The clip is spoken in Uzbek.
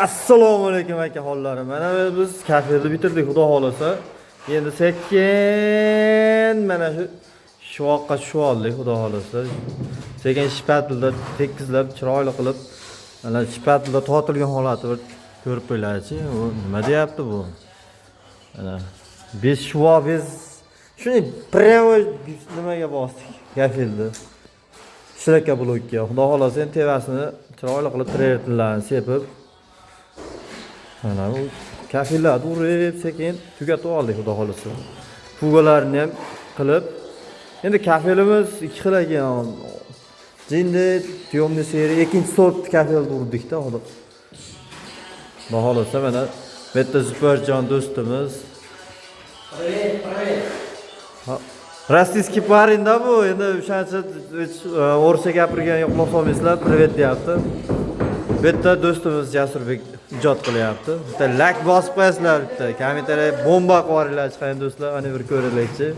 Assalomu alaykum aka hollarim. Mana biz kafe'ni bitirdik, xudo xolasa. Endi sekin mana shu yoqqa tushib oldik, xudo xolasa. Sekin shpatilda tekizlab, chiroyli qilib, mana shpatilda tortilgan holati bir ko'rib qo'ylaychi. U nima deyapti bu? Mana 5 shvo biz shuni pravo nimaga bosdik, kafe'ni. Shiraka blokka. Xudo xolasa endi tevasini chiroyli qilib treyerlarni sepib mana bu kafillarni urib sekin tugatib oldik, xudo xolasa. Fugalarni ham qilib, endi kafelimiz ikki xil ekan. Jinni tiyomni seri ikkinchi sort kafel urdik-da, xudo xolasa. Mana bu yerda Zuparjon do'stimiz. Rossiyskiy parinda bu, endi o'shancha o'rsa gapirgan yo'qlar solmaysizlar, privet deyapti. Bu yerda do'stimiz Jasurbek ijod qilyapti. Bitta like bosib qo'yasizlar, bitta kommentariy bomba qo'yinglar chiqayotgan do'stlar, ana bir ko'raylikchi.